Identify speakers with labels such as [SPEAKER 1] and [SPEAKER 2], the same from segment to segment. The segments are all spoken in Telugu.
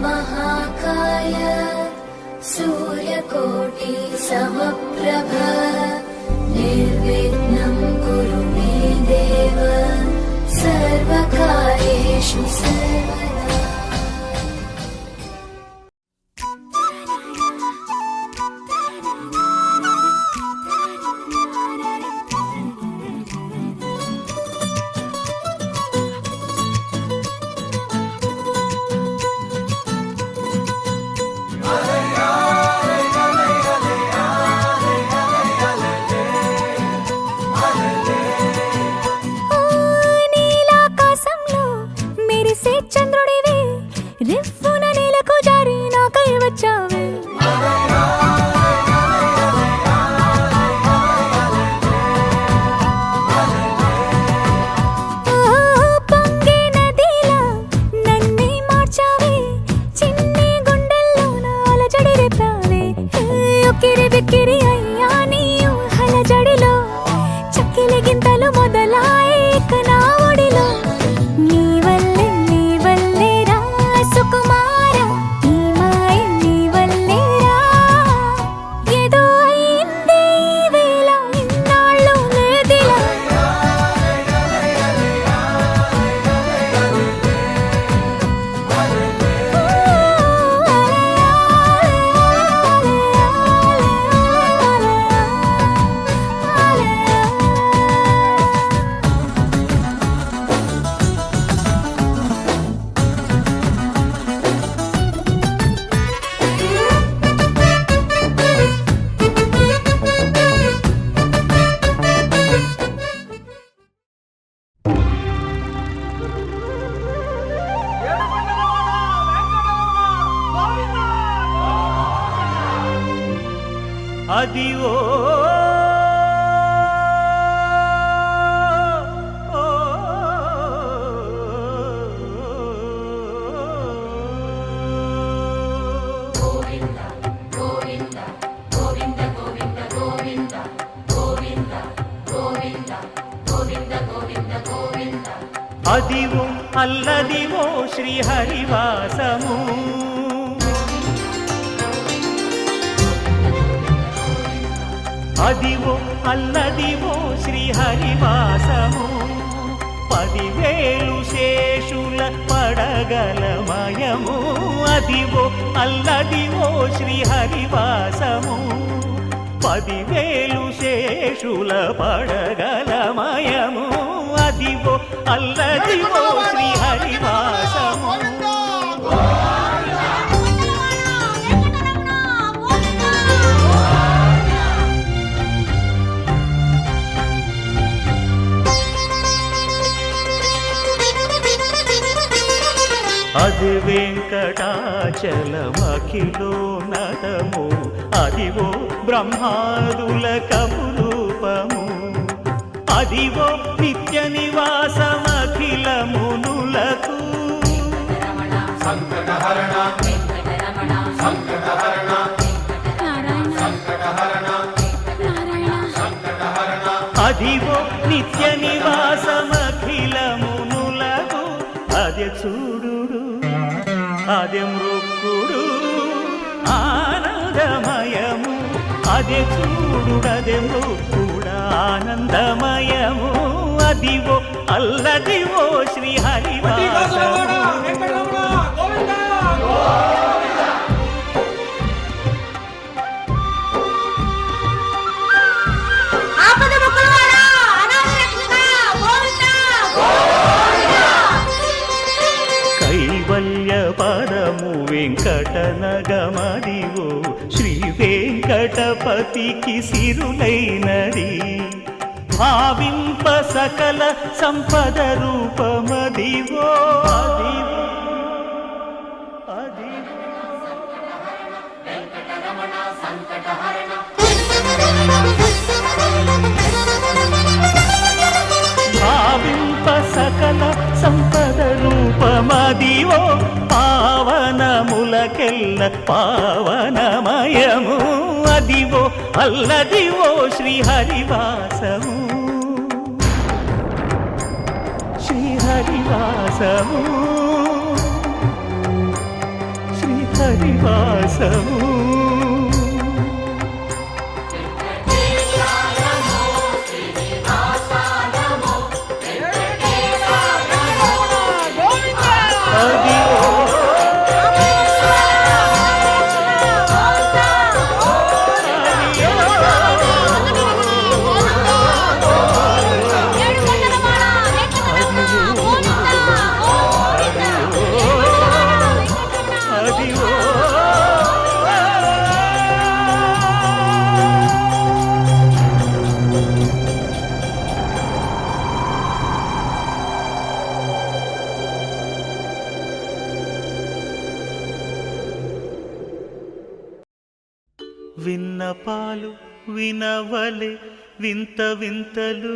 [SPEAKER 1] महाकाय सूर्यकोटि समप्रभ निर्विघ्नं कुरु मे देव सर्वकार्येषु सर्वदा।
[SPEAKER 2] అదివో అదివో అల్లదివో శ్రీహరివాసము అదివో అల్లదివో శ్రీహరివాసము 10,000 శేషుల పడగలమయము అదివో అల్లదివో శ్రీహరివాసము 10,000 శేషుల పడగలమయము అదివో అల్లదివో శ్రీహరివాసము అది వెంకటాచలమఖిలోన్నతము అదివో బ్రహ్మాదుల కపురూపము అదివో నిత్య నివాసమఖిలమునులకు
[SPEAKER 3] సంకటహరణ సంకటహరణ సంకటహరణ సంకటహరణ
[SPEAKER 2] అదివో నిత్య నివాసమఖిలమునులకు అదే చూడు అదే మృక్కుడు ఆనందమయము అదే చూడుడదే మృక్కుడు ఆనందమయము అదివో అల్లదివో శ్రీహరివాసము పదము వెంకటనగమదివో శ్రీ వెంకటపతికి సిరులైనది భావింప సకల సంపద రూపమదివో భావింప సకల సంపద రూపమదివో పావనములకెల్ల పావనమయము అదివో అల్లదివో శ్రీహరివాసము శ్రీహరివాసము హరివాసము. విన్నపాలు వినవలే వింత వింతలు,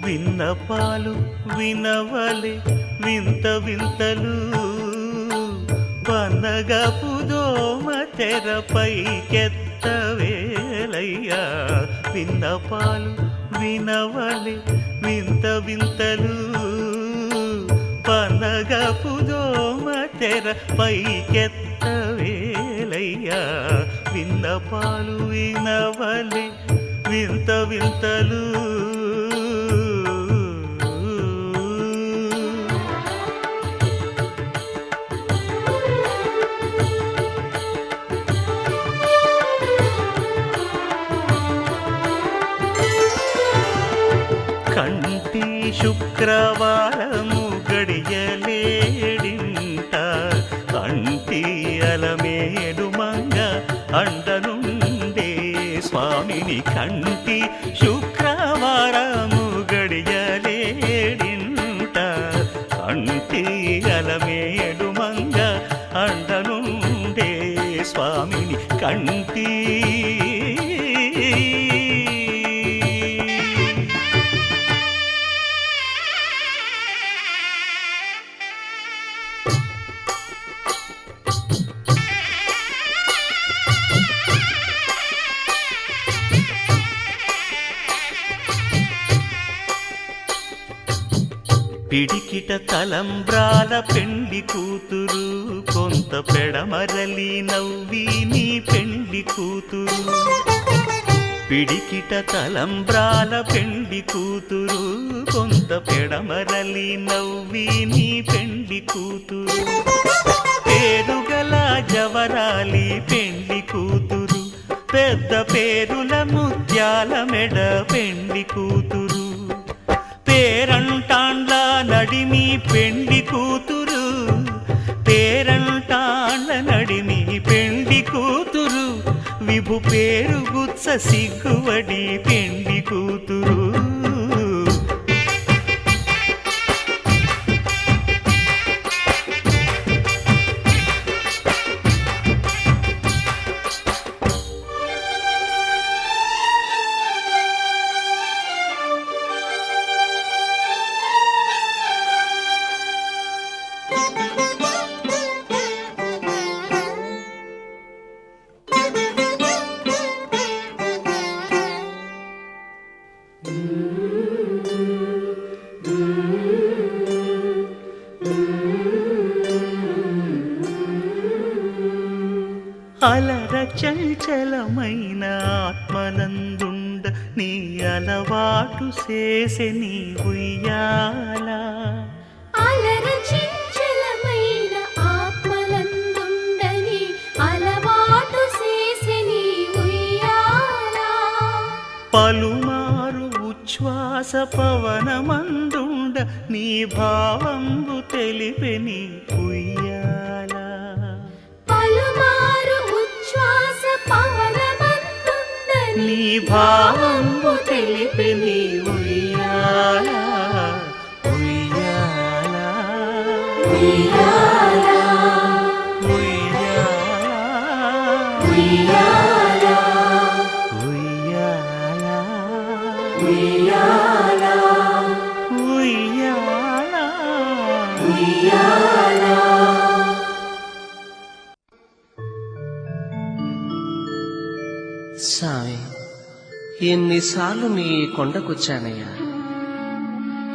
[SPEAKER 2] విన్నపాలు వినవలే వింత వింతలు, వనగపు దోమ తెరపైకెత్తవేలయ్యా. విన్నపాలు వినవలే వింత వింతలు, పనగపు దోమ తెరపైకెత్తవేలయ్యా. విన్నపాలు వినవలే వింత వింతలు. కంటి శుక్రవారము గడియలేడింట, కంటి అలమేలు మంగ అండనుండే స్వామిని. కంటి శుక్రవారము గడియలేడింట, కంటి అలమేలు మంగ అండనుండే స్వామిని. కంటి పిడికిట తలంబ్రాల పెండ్లి కూతురు, కొంత పెడమరలి నవ్వి నీ పెండ్లి కూతురు. పిడికిట తలంబ్రాల పెండ్లి కూతురు, కొంత పెడమరలి నవ్వి నీ పెండ్లి కూతురు. పేరుగల జవరాలి పెండ్లి కూతురు, పెద్ద పేరుల ముత్యాల మెడ పెండ్లి కూతురు. పేరంటాండ్ల నడిమి పెండ్లి కూతురు, పేరంటాండ్ల నడిమి పెండ్లి కూతురు. విభు పేరు గుత్స సిగ్గువడి పెండ్లి కూతురు. అలర చంచలమైన ఆత్మనందుండ నీ అలవాటు చేసే నీ ఉయ్యాల.
[SPEAKER 1] అలర చంచలమైన ఆత్మనందుండ నీ అలవాటు చేసే నీ ఉయ్యాల.
[SPEAKER 2] పలుమారు ఉచ్ఛ్వాస పవనమందుండ నీ భావంబు తెలిపే నీ ఉయ్యాల.
[SPEAKER 1] పలుమారు ఉచ్ఛ్వాస పవనమందుండ
[SPEAKER 2] నీ భావంబు తెలిపే నీ ఉయ్యాల. ఉయ్యాల
[SPEAKER 1] ఉయ్యాల
[SPEAKER 2] ఉయ్యాల
[SPEAKER 1] ఉయ్యాల
[SPEAKER 2] ఉయ్యాల
[SPEAKER 1] ఉయ్యాల
[SPEAKER 2] ఉయ్యాల
[SPEAKER 1] ఉయ్యాల.
[SPEAKER 3] స్వామి, ఎన్నిసార్లు మీ కొండకొచ్చానయ్యా.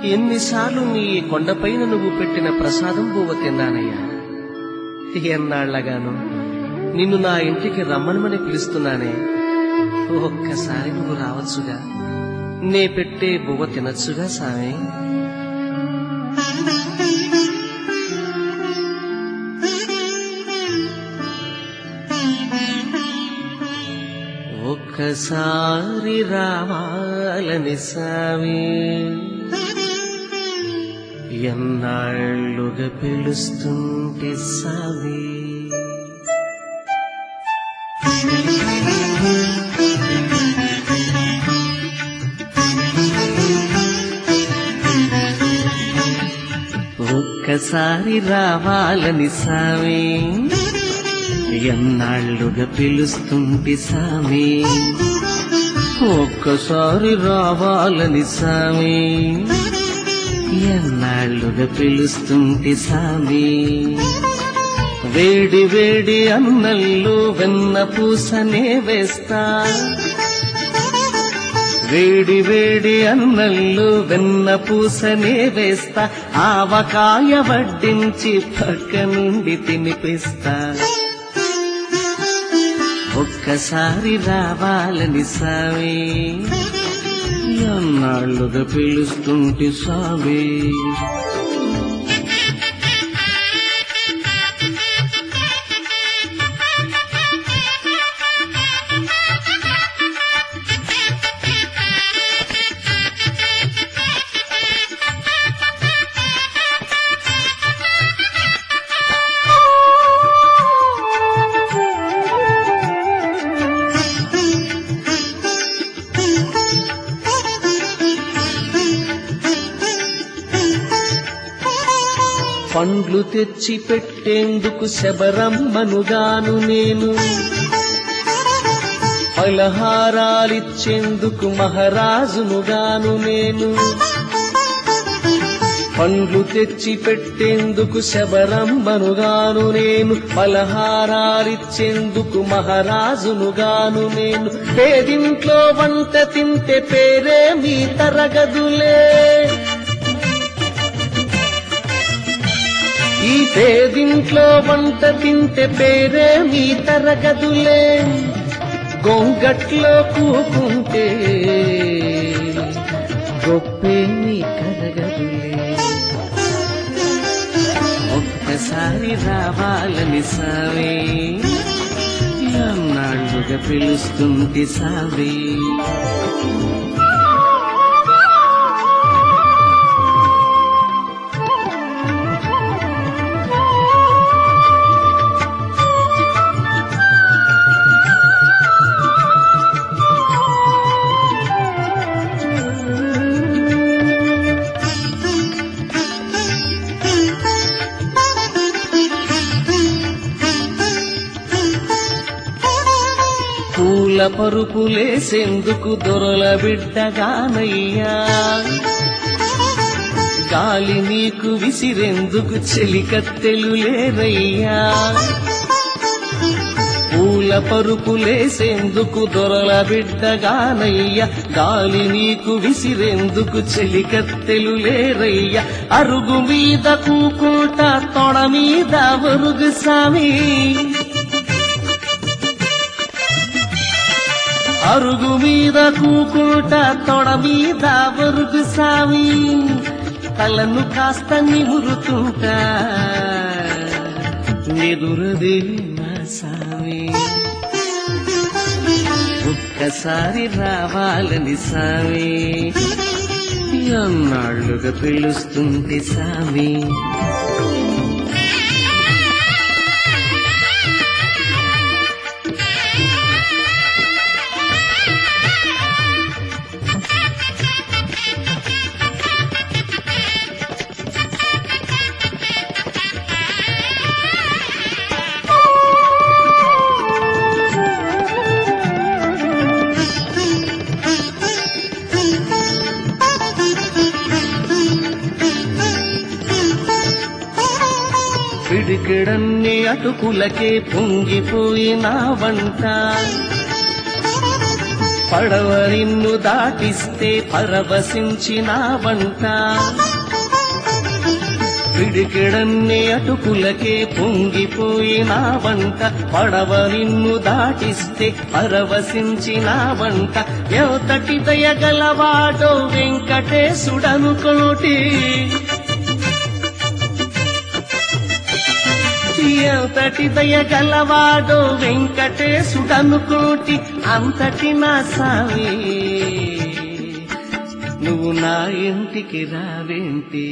[SPEAKER 3] ఎన్నిసార్లు నీ కొండపైన నువ్వు పెట్టిన ప్రసాదం బువ్వ తిన్నానయ్యా. ఎన్నాళ్లగాను నిన్ను నా ఇంటికి రమ్మనమని పిలుస్తున్నానే. ఒక్కసారి నువ్వు రావచ్చుగా, నే పెట్టే బువ్వ తినచ్చుగా సామి. ఒక్కసారి రావాలని సామి, ఎన్నాళ్ళుగా పిలుస్తుంటే సామి. ఒక్కసారి రావాలని సామి, ఎన్నాళ్ళుగా పిలుస్తుంటే సామి. ఒక్కసారి రావాలని సామి, ఎన్నాళ్ళుగా పిలుస్తుంటే సామి. వేడి వేడి అన్నల్లో వెన్న పూసనే వేస్తా, వేడి వేడి అన్నల్లో వెన్న పూసనే వేస్తా. ఆవకాయ వడ్డించి పక్క నుండి తినిపిస్తా. ఒక్కసారి రావాలని సామి, ఎన్నాళ్ళుగా పిలుస్తుంటే సామి. పండ్లు తెచ్చి పెట్టేందుకు శబరమ్మనుగాను నేను, పలహారాలిచ్చేందుకు మహారాజునుగాను నేను. పండ్లు తెచ్చి పెట్టేందుకు శబరమ్మనుగాను నేను, పలహారాలిచ్చేందుకు మహారాజునుగాను నేను. పేదింట్లో వంట తింటే పేరే మీ తరగదులే, ఈ పేదింట్లో వంట తింటే పేరే మీ తరగదులే. గొంగట్లో కూకుంటే గొప్పే మీ కరగదులే. ఒక్కసారి రావాలని సామి, ఎన్నాళ్ళుగా పిలుస్తుంటే సామి. పూల పరుపులేసేందుకు దొరల బిడ్డగానయ్యా, గాలి నీకు విసిరేందుకు చెలికత్తెలు లేరయ్యా. పూల పరుపులేసేందుకు దొరల బిడ్డగానయ్యా, గాలి నీకు విసిరేందుకు చెలికత్తెలు లేరయ్యా. అరుగు మీద కూకుంటా తొడ మీద ఒరుగు సామి, అరుగు మీద కూకుంటా తొడ మీద ఒరుగు సామి. తలను కాస్త నిమురుతుంటా నిదురదే నా సామి. ఒక్కసారి రావాలని సామి, ఎన్నాళ్ళుగా పిలుస్తుంటే సామి. పిడికిడన్ని అటుకులకే పొంగిపోయిన వంట, పడవ నిన్ను దాటిస్తే పరవశించిన వంట పిడికెడన్ని అటుకులకే పొంగిపోయిన వంట పడవ నిన్ను దాటిస్తే పరవశించిన వంట ఎవతటి దయగలవాడో వెంకటేశుడనుకోటి ఎంతటి దయగలవాడో వెంకటేశుడనుకోటి అంతటి నా సామి నువ్వు నా ఇంటికి రావేంటి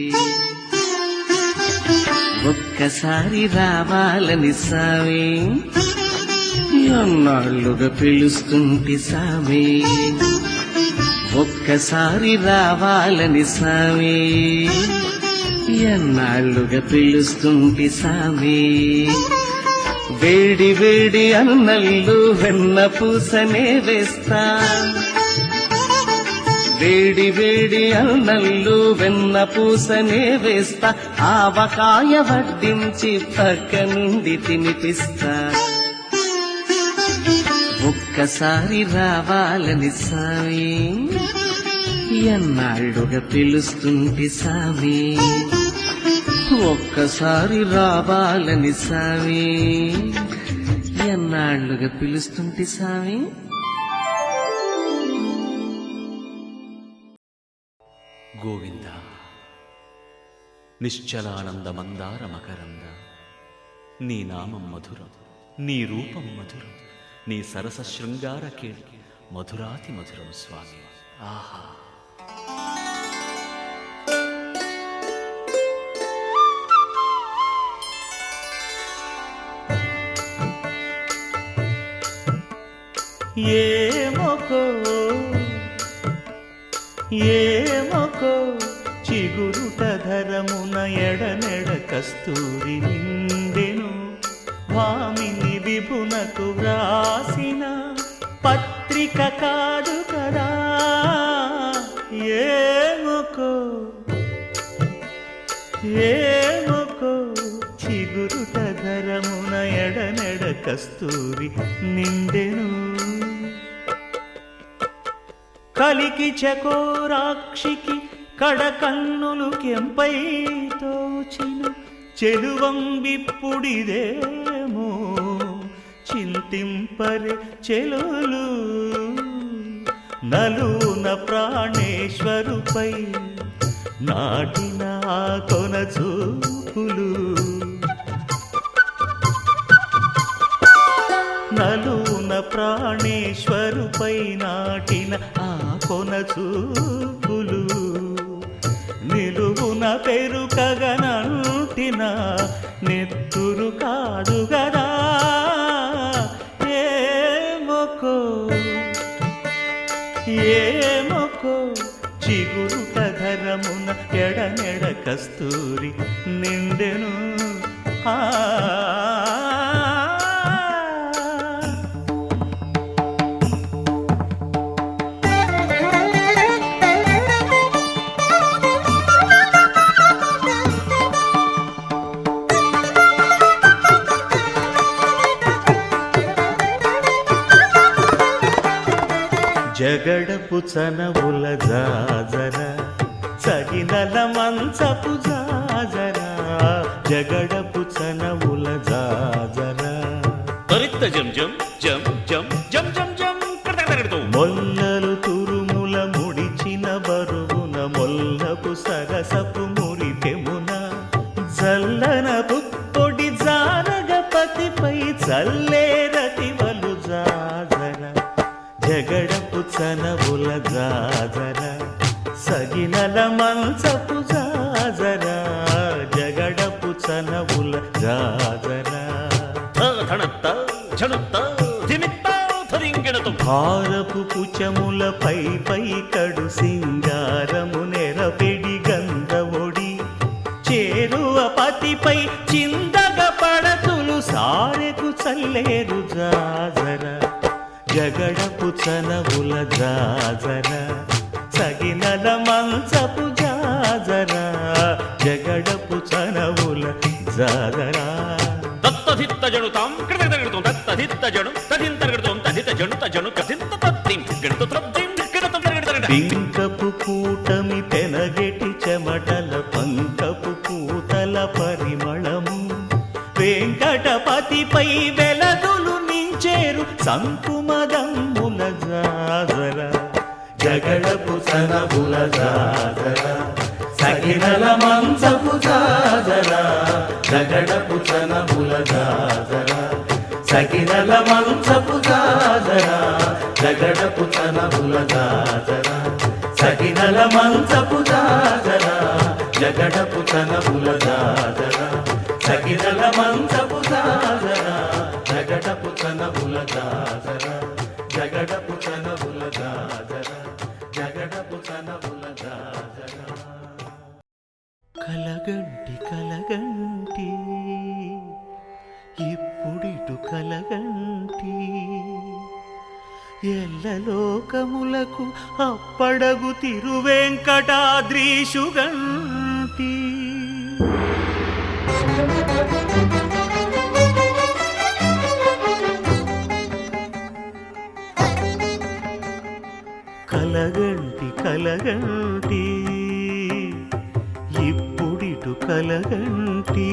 [SPEAKER 3] ఒక్కసారి రావాలని సామి ఎన్నాళ్ళుగా పిలుస్తుంటి సామి ఒక్కసారి రావాలని సామి ఎన్నాళ్ళుగా పిలుస్తుంటి సామి వేడి వేడి అన్నళ్ళు వెన్న పూసనే వేస్తా వేడి వేడి అన్నళ్ళు వెన్న పూసనే వేస్తా ఆవకాయ వడ్డించి పక్క నుండి తినిపిస్తా ఒక్కసారి రావాలని సామి ఎన్నాళ్ళుగా పిలుస్తుంటి సామి ఒక్కసారి రావాలని సామి ఎన్నాళ్ళుగా పిలుస్తుంటి సామి
[SPEAKER 2] గోవింద నిశ్చలానంద మందార మకరంద నీ నామం మధురం నీ రూపం మధురం నీ సరస శృంగార కేళి మధురాతి మధురం స్వామి ఆహా ఏమొకో చిగురుట ధరమున ఎడనెడ కస్తూరి నిండెను భామిని విభునకు వ్రాసిన పత్రిక కాదు కదా ఏమొకో చిగురుట ధరమున ఎడనెడ కస్తూరి నిండెను కలికి చకోరాక్షికి కడకన్నులు కెంపై తోచిన చెలువంబిప్పుడిదేమో చింతింపరే చెలులు నలున ప్రాణేశ్వరుపై నాటిన ఆ కొన చూపులు నలున ప్రాణేశ్వరుపై నాటిన ఆ కొన చూపులు నిలువున పెరుకగనంటిన నెత్తురు కాదు గదా ఏమొకో చిగురుట ధరమున ఎడనెడ కస్తూరి నిండెను జగడపు చనవుల జాజర సగినల మంచపు జాజర జగడపు చనవుల జాజర
[SPEAKER 4] తరిత్త జం జం జం జం జం జం జం కడతకడతూ
[SPEAKER 2] మొల్లలు తురుముల ముడిచిన బరువున మొల్లపు సరసపు మురిపెమున జల్లన పుప్పొడి జారగపతిపై చల్లేరతివలు జాజర జగడపు చనవుల జాజర సగినల మంచపు జాజర జగడపు చనవుల జాజర
[SPEAKER 4] ధణత్త ఝణుత్త ధిమిత్త ధరింగిణతు
[SPEAKER 2] భారపు పుచముల పై కడు సింగారము నెరపెడి గంధవొడి చేరువ పతిపై చిందగ పడతులు సారెకు చల్లేరు జాజర జగడపు చనవుల జాజర సగినల మంచపు జాజర జగడపు చనవుల జాజర
[SPEAKER 4] దత్తధిత్త జణుతాం కడతకడతూ దత్తధిత్త జణు తధింతరగడతూ తధిత జణుత జణు కథింత తత్తిం గణుత
[SPEAKER 2] బంకపు కూటమి పెనగెటి చెమటల పంకపు పూతల పరిమళము వెంకటపతిపై వెలదులు నించేరు సంకుమదమ్ముల జాజర జగడపు సనబుల జాజర సగినల మంచపు జాజర జగడపు సనబుల జాజర సగినల మంచపు జాజర జగడపు సనబుల జాజర సగినల మంచపు జాజర జగడపు సనబుల జాజర సగినల మంచపు జాజర జగడపు సనబుల జాజర జగడపు సనబుల జాజర జగడపు సనబుల జాజర కలగంటి కలగంటి ఇప్పుడిటు కలగంటి ఎల్లలోకములకు అప్పడగు తిరువెంకటాద్రీషుగంటి కలగంటి కలగంటి ఇప్పుడిటు కలగంటి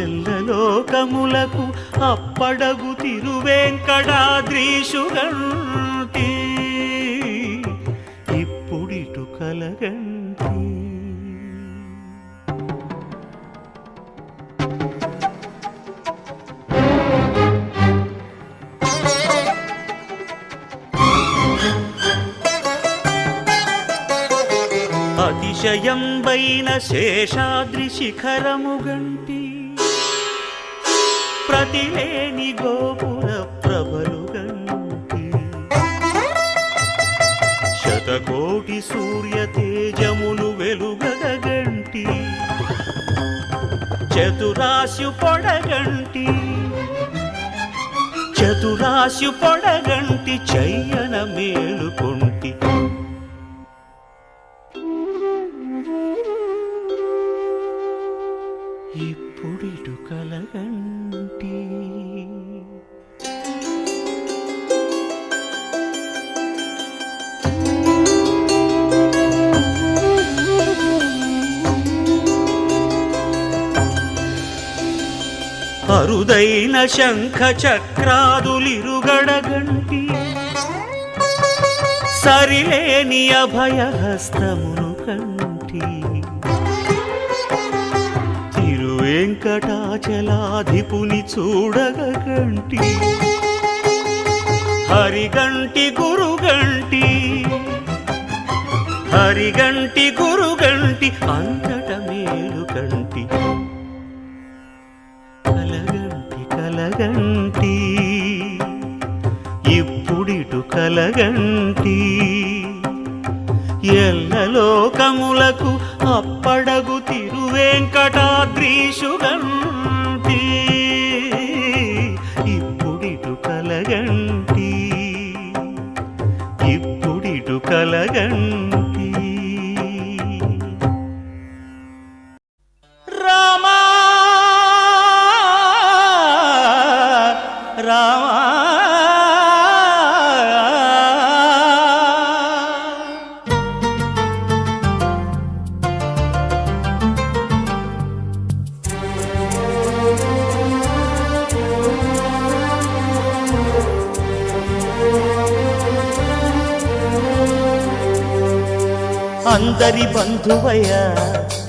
[SPEAKER 2] ఎల్లలోకములకు అప్పడగు తిరువెంకటాద్రీషుగంటి ఇప్పుడిటు కలగంటి అతిశయంబైన శేషాద్రి శిఖరముగంటి ప్రతిలేని గోపుర ప్రభలుగంటి శతకోటి సూర్య తేజములు వెలుగగంటి చతురాశు పొడగంటి చతురాశు పొడగంటి చయ్యన మేలుకొంటి ఇప్పుడిటు కలగంటి అరుదైన శంఖ చక్రాదులిరుగడగంటి సరిలేని అభయహస్తమును కంటి వెంకటాచలాధిపుని చూడగంటి హరిగంటి గురుగంటి హరిగంటి గురుగంటి అంతట మేలుగంటి కలగంటి కలగంటి ఇప్పుడిటు కలగంటి ఎల్లలోకములకు అప్పడగు తిరువెంకటాద్రీషుగంటి ఇప్పుడిటు కలగంటి ఇప్పుడిటు కలగంటి రామా రామా అందరి బంధువయ్య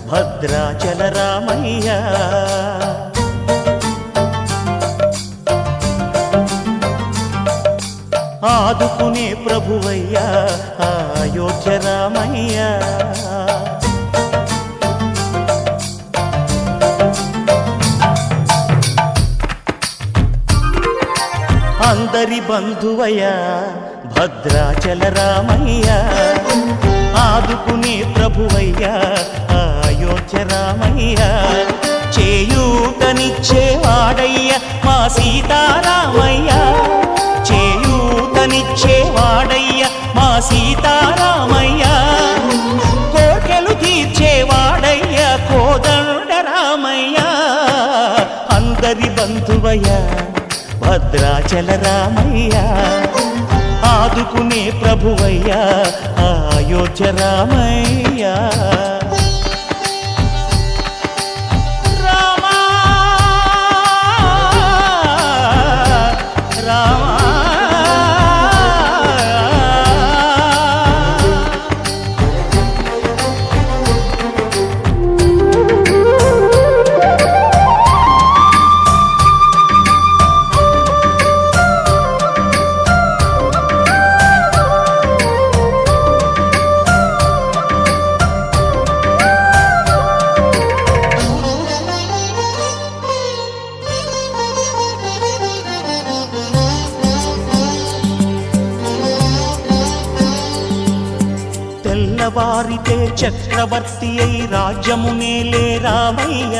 [SPEAKER 2] భద్రాచల రామయ్య ఆదుకునే ప్రభువయ్య అయోధ్య రామయ్య అందరి బంధువయ్య భద్రాచల రామయ్య ఆదుకునే ప్రభువయ్య అయోధ్య రామయ్య చేయూతనిచ్చేవాడయ్య మా సీతారామయ్య చేయూతనిచ్చేవాడయ్య మా సీతారామయ్య కోర్కెలు తీర్చేవాడయ్య కోదండ రామయ్య అందరి బంధువయ్య భద్రాచల రామయ్య ఆదుకునే ప్రభువయ్యా అయోధ్య రామయ్యా. రామా రామా తెల్లవారితే చక్రవర్తి అయి రాజ్యమునేలే రామయ్య.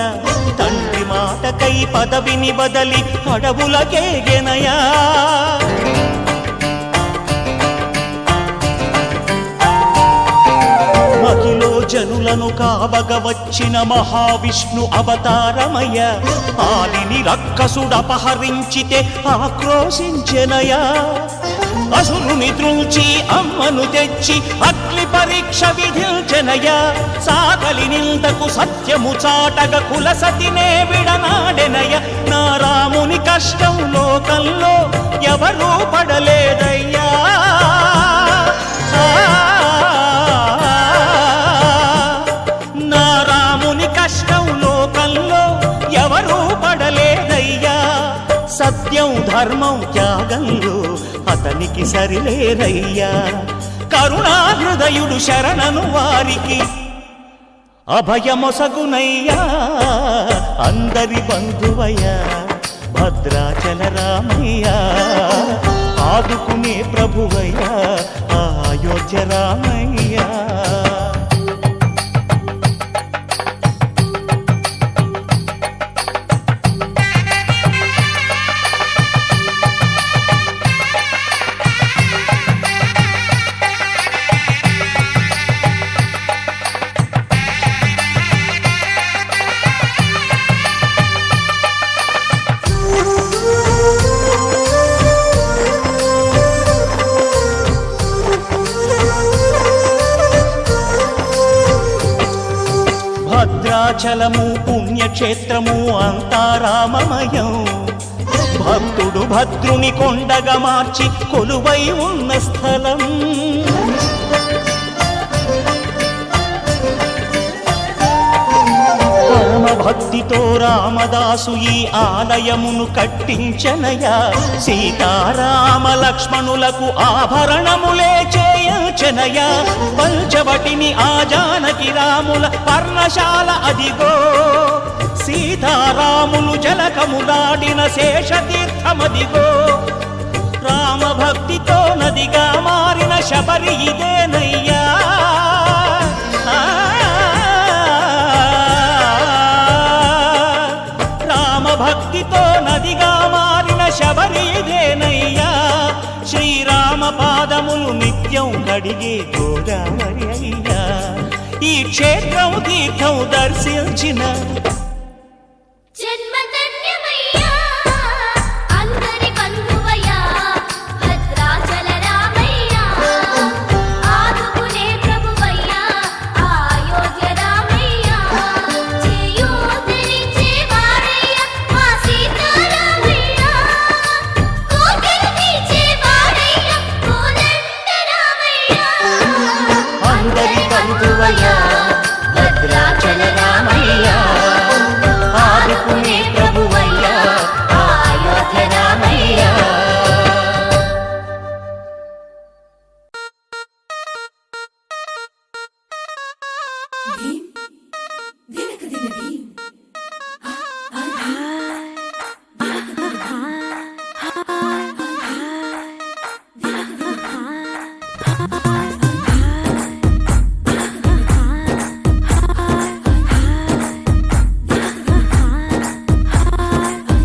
[SPEAKER 2] తండ్రి మాటకై పదవిని బదలి అడవులకేగెనయా. మహిలో జనులను కావగ వచ్చిన మహావిష్ణు అవతారమయ్య. ఆలిని రక్కసుడపహరించితే ఆక్రోశించెనయా. అసురుని త్రుంచి అమ్మను తెచ్చి అగ్ని పరీక్ష విధించెనయా. సాగలి నిందకు సత్యము చాటగ కులసతినే విడనాడెనయ. నా రాముని కష్టం లోకంలో ఎవరూ పడలేదయ్యా. నా రాముని కష్టం లోకంలో ఎవరూ పడలేదయ్యా. సత్యం ధర్మం త్యాగంలో అతనికి సరిలేరయ్యా. కరుణా హృదయుడు శరణను వారికి అభయమొసగునయ్యా. అందరి బంధువయ్యా భద్రాచల రామయ్యా. ఆదుకునే ప్రభువయ్యా అయోధ్య రామయ్యా. భద్రాచలము పుణ్యక్షేత్రము అంతా రామమయం. భక్తుడు భద్రుని కొండగా మార్చి కొలువై ఉన్న స్థలం. పరమ భక్తితో రామదాసు ఈ ఆలయమును కట్టించనయా. సీతారామ లక్ష్మణులకు ఆభరణములే చేయించనయా. పంచవటిని ఆ జానకి రాముల పర్ణశాల అదిగో. సీతారాములు జలకములాడిన శేషతీర్థమదిగో. రామభక్తితో నదిగా మారిన శబరి ఇదేనయ్యా. రామభక్తితో నదిగా మారిన శబరి ఇదేనయ్యా. శ్రీరామ పాదములు నిత్యం కడిగే గోదావరి అయ్యా. ఈ క్షేత్రం తీర్థం దర్శించిన
[SPEAKER 1] జన్మధన్యమయ్యా. అందరి బంధువయ్యా భద్రాచల రామయ్యా. ఆదుకునే ప్రభువయ్యా అయోధ్య రామయ్యా. చేయూతనిచ్చే వాడయ్యా మా సీతారామయ్యా. కోకిల తీర్చే వాడయ్యా కోదండ రామయ్యా.
[SPEAKER 2] అందరి బంధువయ్యా భద్రాచల రామయ్యా. ఆదుకునే ప్రభువయ్యా అయోధ్య రామయ్యా.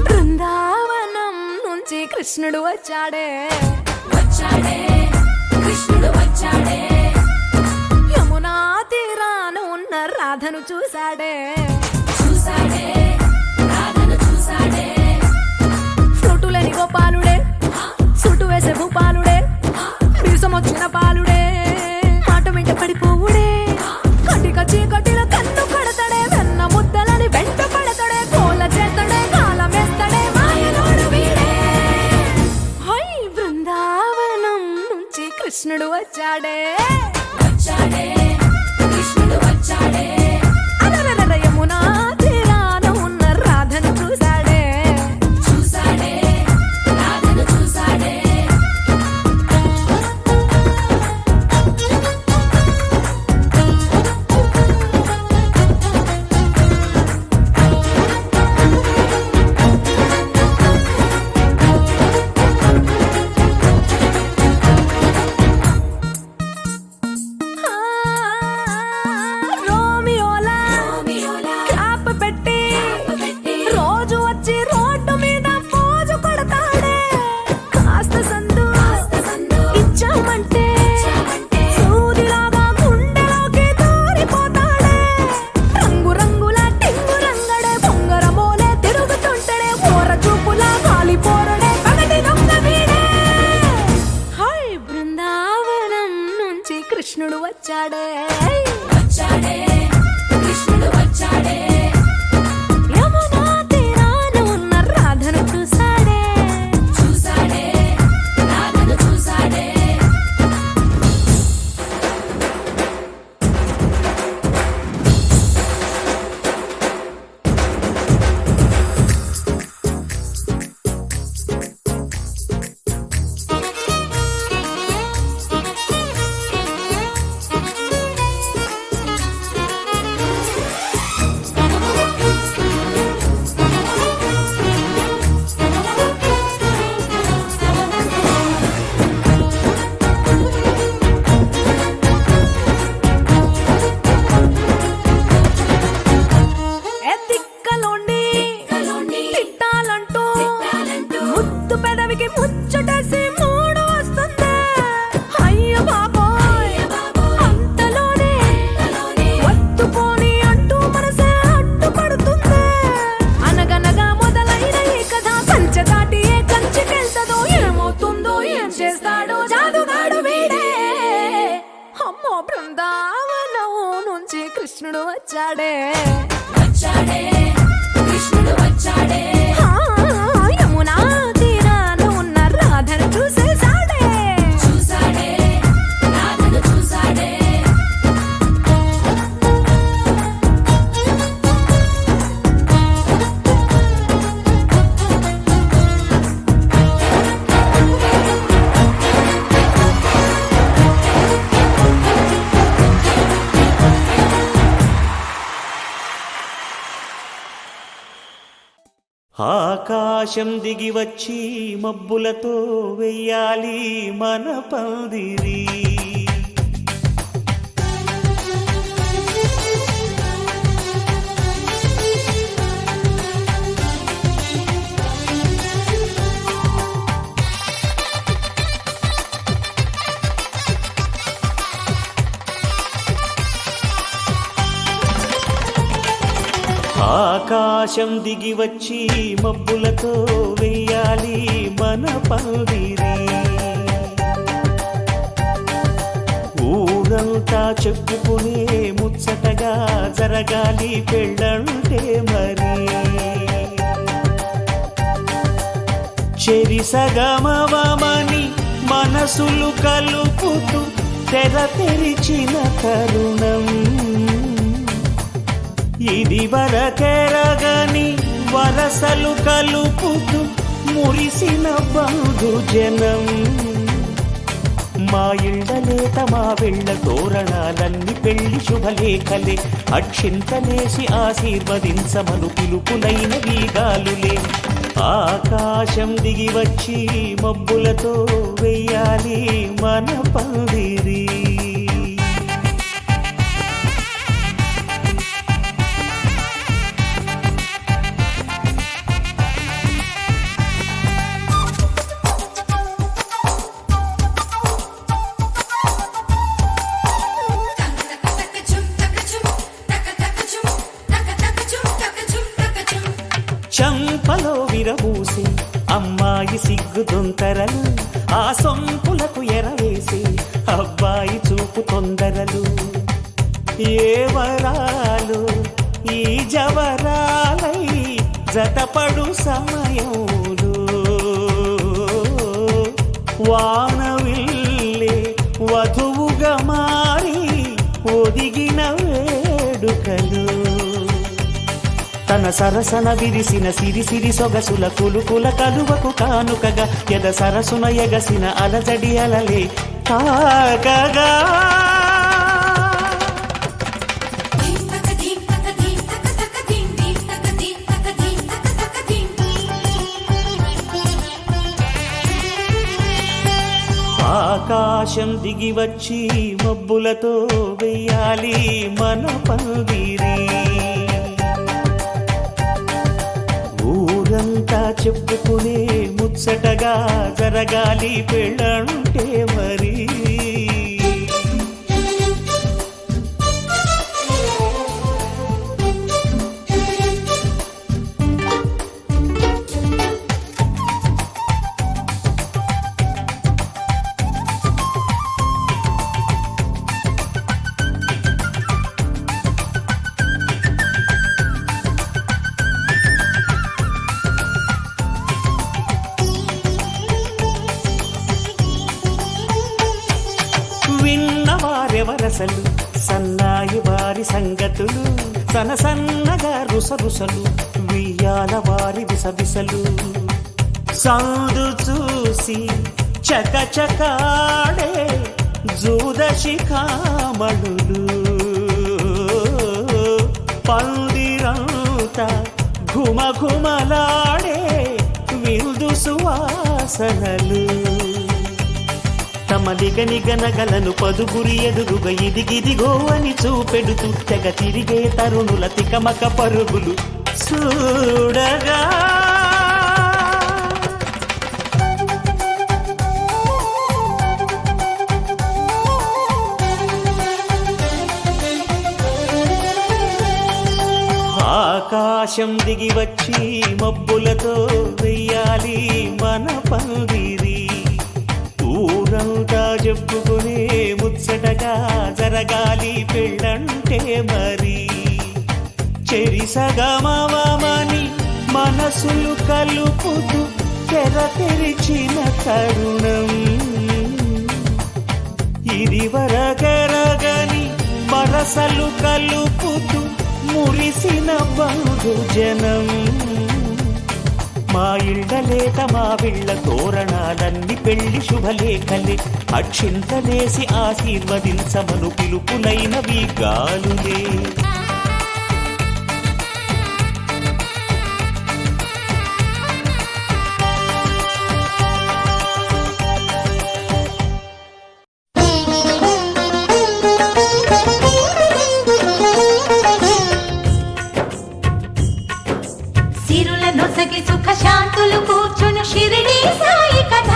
[SPEAKER 5] బృందావనం నుంచి కృష్ణుడు వచ్చాడే
[SPEAKER 1] కృష్ణుడు వచ్చాడే.
[SPEAKER 5] యమునా తీరాన ఉన్న రాధను చూశాడే
[SPEAKER 1] రాధను చూశాడే.
[SPEAKER 5] ఫ్లూటులని గోపాలుడే సుటు వేసే భూపాలుడే వచ్చాడే
[SPEAKER 1] వచ్చాడే కృష్ణుడు వచ్చాడే
[SPEAKER 5] అలరలర యమునా తీరాన ఉన్న రాధను చూశాడే
[SPEAKER 1] చూసాడే రాధను చూసాడే
[SPEAKER 5] ఆ, రోమియోలా
[SPEAKER 1] రోమియోలా
[SPEAKER 5] క్లాప్ పెట్టి
[SPEAKER 1] పెట్టి
[SPEAKER 5] రోజు వచ్చి రోడ్డు మీద పోజు కొడతాడే కాస్త సందు
[SPEAKER 1] సందు
[SPEAKER 5] ఇచ్చామంటే
[SPEAKER 1] ఇచ్చామంటే
[SPEAKER 5] సూదిలాగా గుండెలోకి దూరిపోతాడే రంగు రంగుల టింగు రంగడే బొంగరమోలే తిరుగుతుంటడే ఓర చూపులా కాలిపోరడే పగటి దొంగ వీడే హై బృందావనం నుంచి కృష్ణుడు వచ్చాడే
[SPEAKER 1] వచ్చాడే కృష్ణుడు వచ్చాడే
[SPEAKER 5] యమునా తీరాన ఉన్న రాధను చూశాడే
[SPEAKER 1] చూసాడే రాధను చూసాడే
[SPEAKER 5] ఎత్తిక్కలోండి
[SPEAKER 1] కలోని
[SPEAKER 5] తిట్టాలంటూ
[SPEAKER 1] తిట్టాలంటూ
[SPEAKER 5] ముద్దు పెదవికి ముచ్చటేసి మూడు వస్తుంది అయ్య బాబోయ్
[SPEAKER 1] బాబోయ్
[SPEAKER 5] అంతలోనే
[SPEAKER 1] కలోని
[SPEAKER 5] వత్తుపోని అంటూ మనసే అడ్డుపడుతుంది అనగనగా మొదలైన ఈ కథ కంచె దాటి ఏ కంచెకెళ్తదో ఏమవుతుందో ఏం చేస్తాడో జాదుగాడు వీడే అమ్మో బృందావనం నుంచి కృష్ణుడు వచ్చాడే
[SPEAKER 1] వచ్చాడే కృష్ణుడు వచ్చాడే
[SPEAKER 5] ఆ, యమునా తీరాన ఉన్న రాధను చూసేశాడే
[SPEAKER 1] చూసాడే రాధను చూసాడే
[SPEAKER 4] ఆకాశం దిగి వచ్చి మబ్బులతో వెయ్యాలి మన పందిరి ఆకాశం దిగి వచ్చి మబ్బులతో వెయ్యాలి మన పందిరి ఊరంతా చెప్పుకునే ముచ్చటగా జరగాలి పెళ్ళంటే మరి చెరి సగమవమని మనసులు కలుపుతూ తెర తెరిచిన తరుణం ఇది వరకెరగని వరసలు కలుపుతూ మురిసిన బంధుజనం మా ఇళ్ళలేత మా వెళ్ళ తోరణాలన్నీ పెళ్లి శుభలేఖలే అక్షింతలేసి ఆశీర్వదించమను పిలుపులైన వీగాలులే ఆకాశం దిగి వచ్చి మబ్బులతో వెయ్యాలి మన పందిరి చంపలో విరబూసి అమ్మాయి సిగ్గుదొంతరలు ఆ సొంపులకు ఎరవేసి అబ్బాయి చూపు తొందరలు ఏ వరాలు ఈ జవరాలై జతపడు సమయంలో వానవిల్లే వధువు
[SPEAKER 6] వెలుగుగా మారి ఒదిగిన వేడుకలు తన సరసన విరిసిన సిరిసిరి సొగసుల కులుకుల కలువకు కానుకగా ఎద సరసున ఎగసిన అలజడి అలలే తాకగా
[SPEAKER 1] దీం తక దీం తక దీం తక తక దీం దీం తక దీం తక దీం తక తక దీం.
[SPEAKER 6] ఆకాశం దిగి వచ్చి మబ్బులతో వెయ్యాలి మన పందిరి ఊరంతా చెప్పుకునే ముచ్చటగా జరగాలి పెళ్ళంటే మరి విన్నవారెవరసలు సన్నాయి వారి సంగతులు సన్నగా రుసరుసలు వియ్యాల వారి విసవిసలు సౌదు చూసి చకచకాడే జూదశిఖామణులు పందిరంతా ఘుమఘుమలాడే విందు సువాసనలు తమ నిగనగలను పదుగురి ఎదురుగా ఇదిగిదిగో అని చూపెడుతూ తెగ తిరిగే తరుణుల తికమక పరుగులు చూడగా ఆకాశం దిగి వచ్చి మబ్బులతో వెయ్యాలి మన పందిరి ఊరంతా చెప్పుకునే ముచ్చటగా జరగాలి పెళ్ళంటే మరి చెరిసగమని మనసులు కలుపుతూ తెర తెరిచిన తరుణం ఇది వరగరగని వరసలు కలుపుతూ మురిసిన బంధుజనం మా ఇళ్ళలేక మా విళ్ళ తోరణాలన్నీ పెళ్లి శుభలేఖలే అక్షింతలేసి ఆశీర్వదించమను పిలుపులైనవి గాలులే
[SPEAKER 5] నొసగి సుఖ శాంతులు కూర్చును షిరిడి సాయి కథ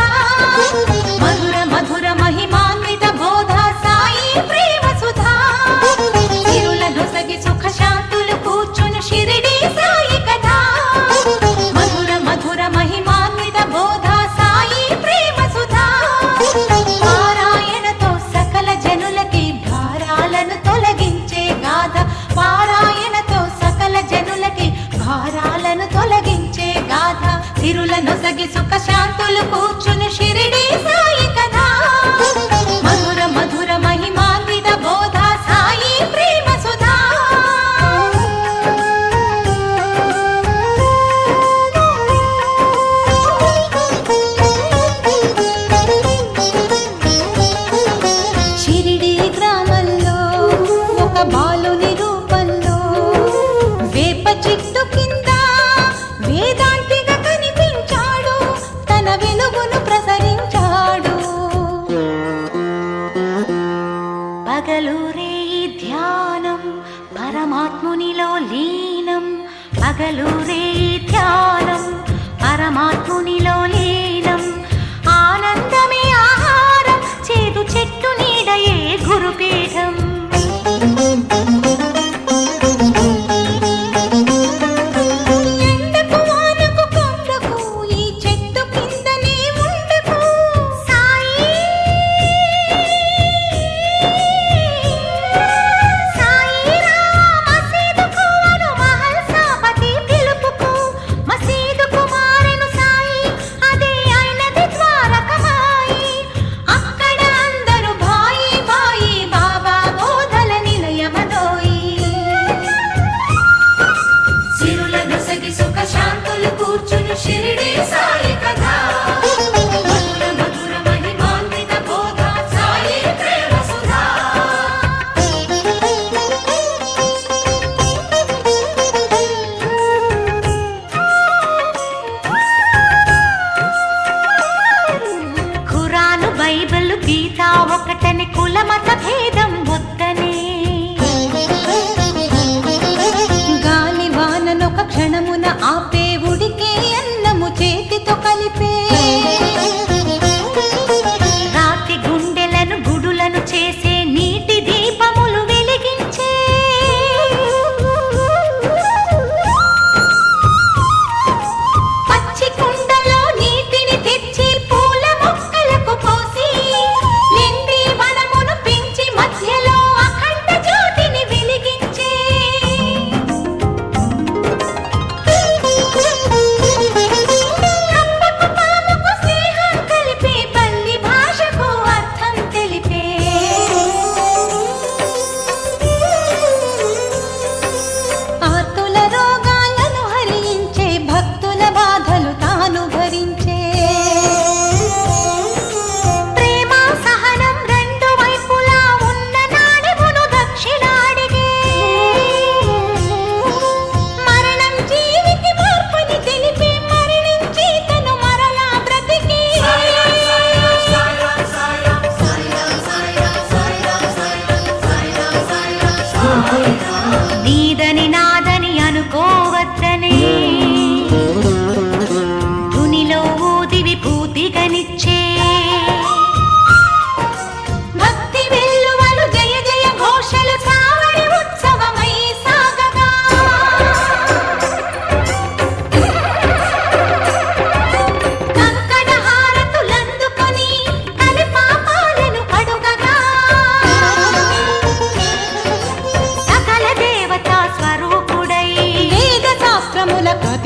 [SPEAKER 5] మధుర మధుర మహిమాన్విత బోధ సాయి ప్రేమ సుధా సిరుల నొసగి సుఖ శాంతులు కూర్చును షిరిడి సాయి కథ మధుర మధుర మహిమాన్విత బోధ సాయి ప్రేమ సుధా పారాయణతో సకల జనులకి భారాలను తొలగించే గాథ పారాయణతో సకల జనులకి భారాలను తొలగించే గాథ సిరుల నొసగి సుఖ శాంతులు కూర్చుని షిరిడి సాయి కథ మధుర మధుర మహిమాన్విత బోధ సాయి ప్రేమ సుధా షిరిడి గ్రామంలో ఒక బాలుని రూపంలో వేప చెట్టు కింద వేదాంతిగా కనిపించాడు తన వెలుగును ప్రసరించాడు పగలూరే ధ్యానం పరమాత్మునిలో లీనం పగలూరే ధ్యానం పరమాత్మునిలో లీనం ఆనందమే ఆహారం చేదు చెట్టు నీడయే గురుపీఠం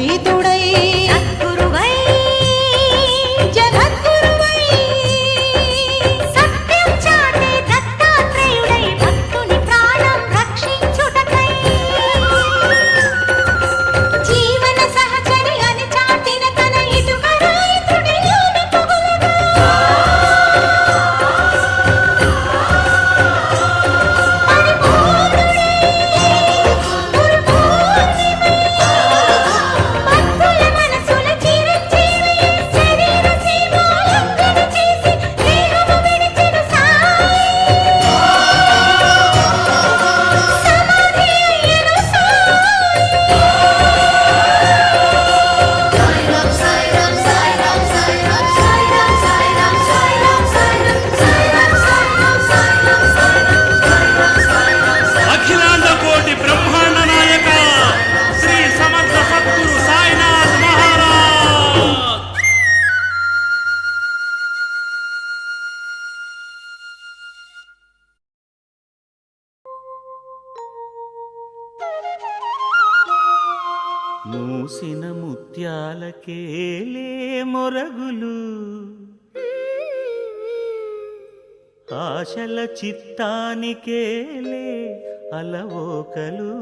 [SPEAKER 1] అతీతుడై సద్గురువై జగద్గురువై సత్యం చాటే దత్తాత్రేయుడై భక్తుని ప్రాణం రక్షించుటకై జీవన సహచరి అని చాటిన తన ఇటుకరాయితుడి యోని పొగలగా భక్తుల మనసుల చిరంజీవి శరీర సీమాలంకణ చేసి దేహము విడిచిన సాయి సమాధి అయ్యను
[SPEAKER 4] అఖిలాండ కోటి బ్రహ్మాండ నాయక శ్రీ సమర్థ సద్గురు సాయినాథ్ మహారాజ్.
[SPEAKER 6] మూసిన ముత్యాలకేలే మొరగులు ఆశల చిత్తానికేలే అలవోకలు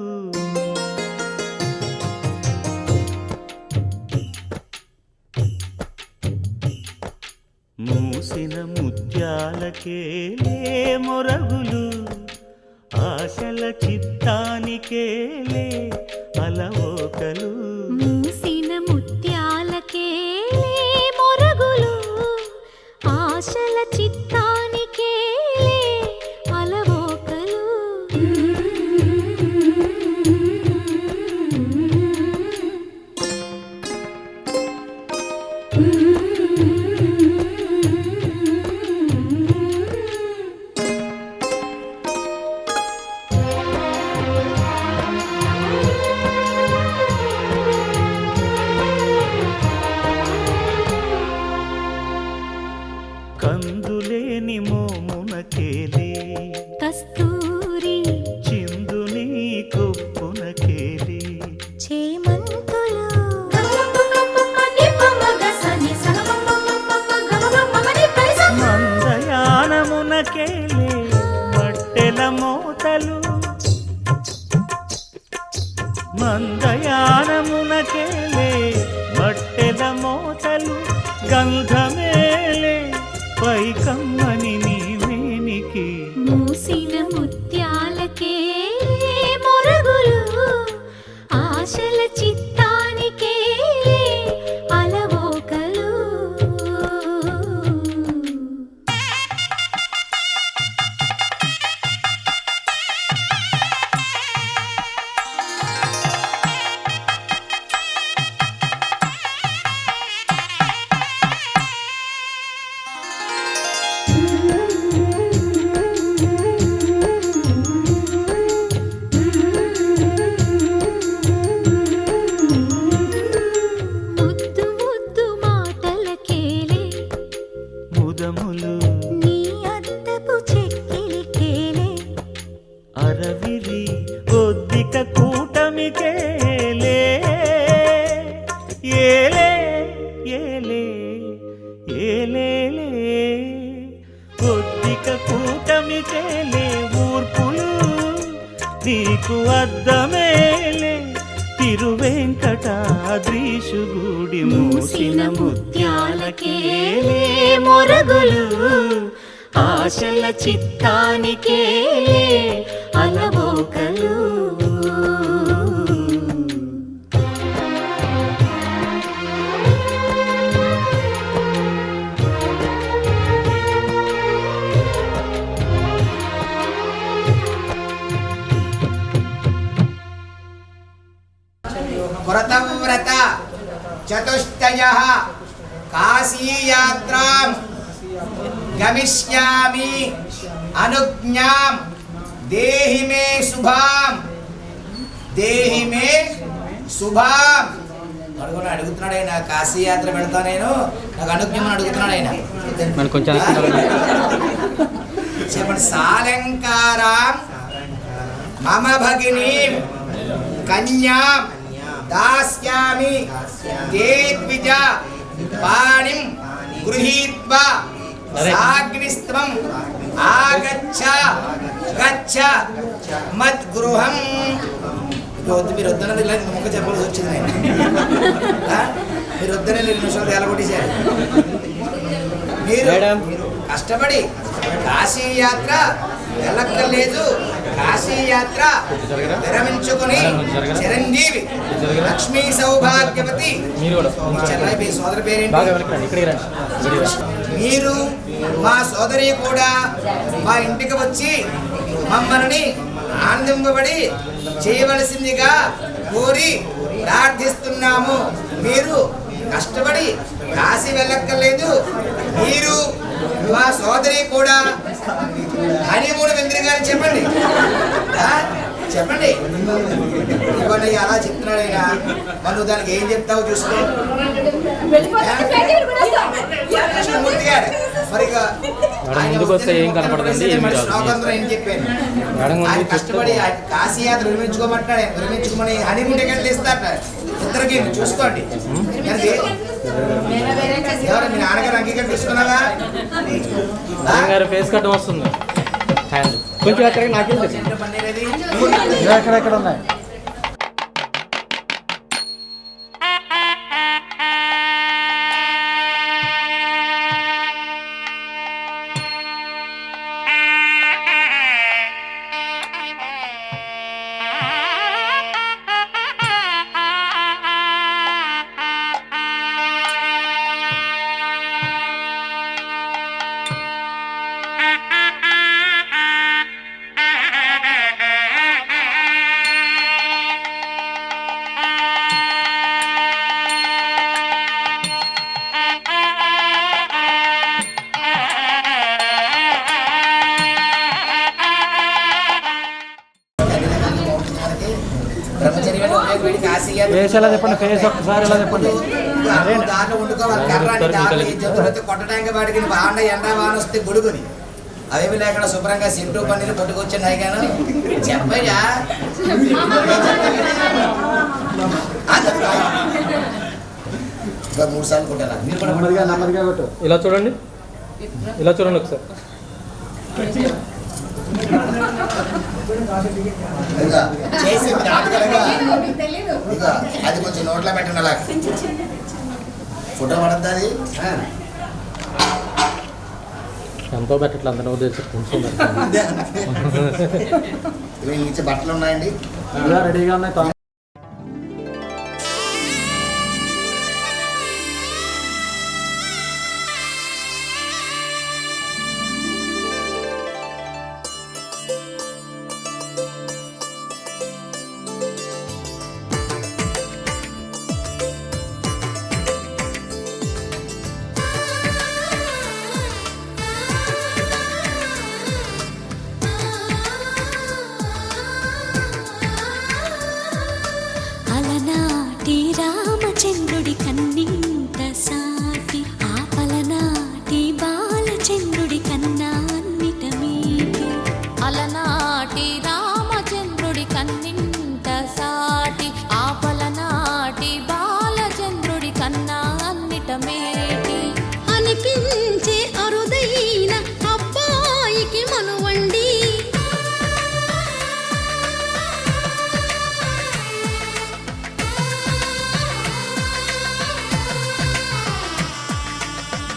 [SPEAKER 6] మూసిన ముత్యాలకేలే మొరగులు ఆశల చిత్తానికేలే అలవోకలు
[SPEAKER 5] మూసిన ముత్యాలకే మొరగులు ఆశల చిత్తానికే అలవోకలు
[SPEAKER 6] కందులేని మోమునకేలే
[SPEAKER 5] కస్తూరి
[SPEAKER 6] చిందుని కొప్పునకేలే
[SPEAKER 5] చేమంతులు
[SPEAKER 6] మందయానమునకేలే మట్టెల మోతలు మందయానమునకేలే మట్టెల మోతలు గంధమేలే పైకమ్మని నీవేనికి
[SPEAKER 5] మూసిన ముత్యాలకే మొరగులు ఆశల చిత్తానికే అలవోకలు ముద్దు ముద్దు మాటలకేలే
[SPEAKER 6] ముదములు
[SPEAKER 5] నీ అద్దపు చెక్కిలికేలే
[SPEAKER 6] అరవిరి కొద్దిక కూటమికేలే ఏలే ఏలే ఏలేలే కొద్దిక కూటమికేలే ఊర్పులు నీకు అద్దమేలే తిరువెంకటాద్రీశుగుడి మూసిన ముత్యాలకేలే మొరగులు ఆశల చిత్తానికేలే అలవోకలు
[SPEAKER 7] వ్రత చతుష్టయః కాశీయాత్రాం గమిష్యామి అనుజ్ఞాం దేహి మే శుభాం అడుగుతున్నాడు ఆయన. కాశీ యాత్ర పెడతా నేను, నాకు అనుజ్ఞమని అడుగుతున్నాడు ఆయన. చెప్పండి. సాలంకారాం మమ భగిని కన్యాం దాస్యామి తే ద్విజ పాణిం గృహీత్వా సాగ్నిస్త్వం ఆగచ్చ గచ్చ మద్గృహం. మీరు వద్దన్నది ఇలా ముక్క చెప్పాల్సి వచ్చింది నేను. మీరు వద్దనే 2 నిమిషాలు తేలగొట్టేశారు. మీరు కష్టపడి కాశీ యాత్ర వెళ్ళక్కర్లేదు. కాశీ యాత్ర విరమించుకుని చిరంజీవి లక్ష్మీ సౌభాగ్యవతి చెన్నై మీ సోదరి పేరేంటి? మీరు మా సోదరి కూడా మా ఇంటికి వచ్చి మమ్మల్ని ఆనందింపబడి చేయవలసిందిగా కోరి ప్రార్థిస్తున్నాము. మీరు కష్టపడి కాశీ వెళ్ళక్కర్లేదు. మీరు మా సోదరి కూడా హనీమూన్ వెళ్తురుగాని చెప్పండి. చెప్పండి ఇవ్వండి. అలా చెప్తున్నాడు ఆయన. మనం దానికి ఏం చెప్తావో చూసుకో. కృష్ణమూర్తి గారు మరి శ్లోకంలో ఏం చెప్పాను? ఆయన కష్టపడి కాశీ యాత్ర విరమించుకోమంటాడు. విరమించుకోమని హనీమూన్ టికెట్లు ఇస్తారట ఇద్దరికి. చూసుకోండి. ఎవరు మీ నాన్నగారు అంగీకారం తీసుకున్నావా?
[SPEAKER 3] ఫేస్ కట్ వస్తుంది కొంచెం అక్కడ నాకేం ఎక్కడ ఉన్నాయి. చెప్పండి. ఫేస్ ఒకసారి ఎలా చెప్పండి.
[SPEAKER 7] దాంట్లో వండుకోవాలి. కర్ర కొట్టడానికి వాడికి బాగుండ ఎండ వాన వస్తే గొడుగుని అవేమి లేకుండా శుభ్రంగా సిట్టు పన్నీరు కొట్టుకొచ్చాను అయిగాను. చెప్పయ్యా ఇంకా 3 సార్లు కొట్టారా? మీరు కూడా
[SPEAKER 3] ఇలా చూడండి. ఇలా చూడండి ఒకసారి.
[SPEAKER 7] చేసి అది కొంచెం నోట్లో పెట్టండి. అలా ఫోటో పడద్దు. అది
[SPEAKER 3] ఎంతో పెట్టట్లే అందరూ ఉద్దేశం కొంచెం
[SPEAKER 7] ఇచ్చే బట్టలు ఉన్నాయండి.
[SPEAKER 3] రెడీగా ఉన్నాయి.
[SPEAKER 6] అలనాటి రామచంద్రుడి కన్నింత సాటి ఆపలనాటి బాలచంద్రుడి కన్నా అన్నిట మీటి. అలనాటి రామచంద్రుడి కన్నింత సాటి ఆపలనాటి బాలచంద్రుడి కన్నా అన్నిట మేటి. అనిపించే అరుదైన అబ్బాయికి మనువండి.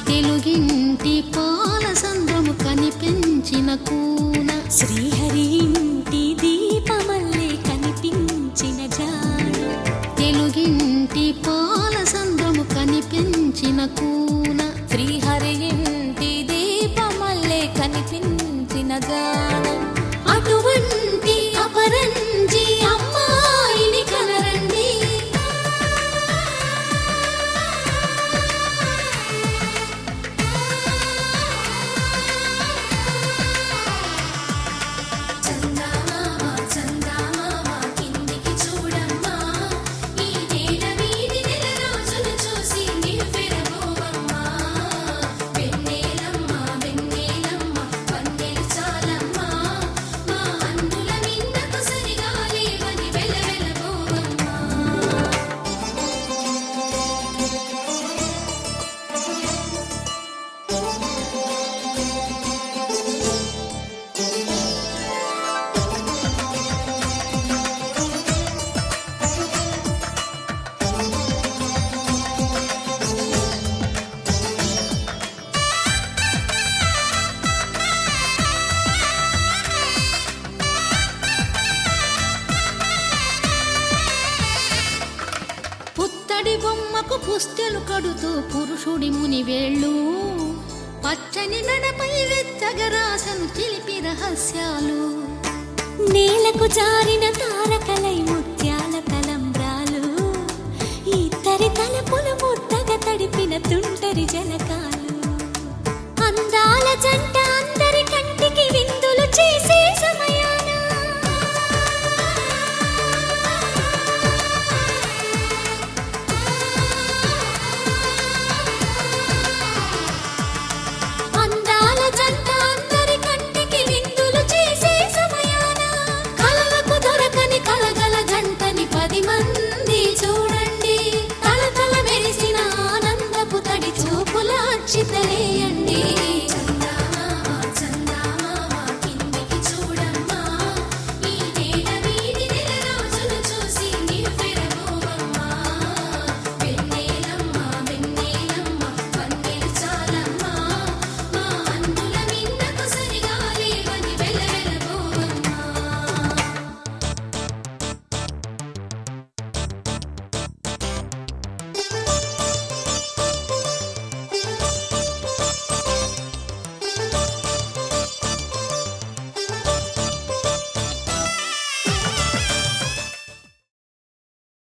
[SPEAKER 6] తెలుగింటి పాల సంద్రము కనిపించిన కూన శ్రీహరి ఇంటి బడి బొమ్మకు పుస్తెలు కడుతూ పురుషుడి ముని వేళ్ళు పచ్చని మెడపై వెచ్చగరాసను చిలిపి రహస్యాలు నేలకు జారిన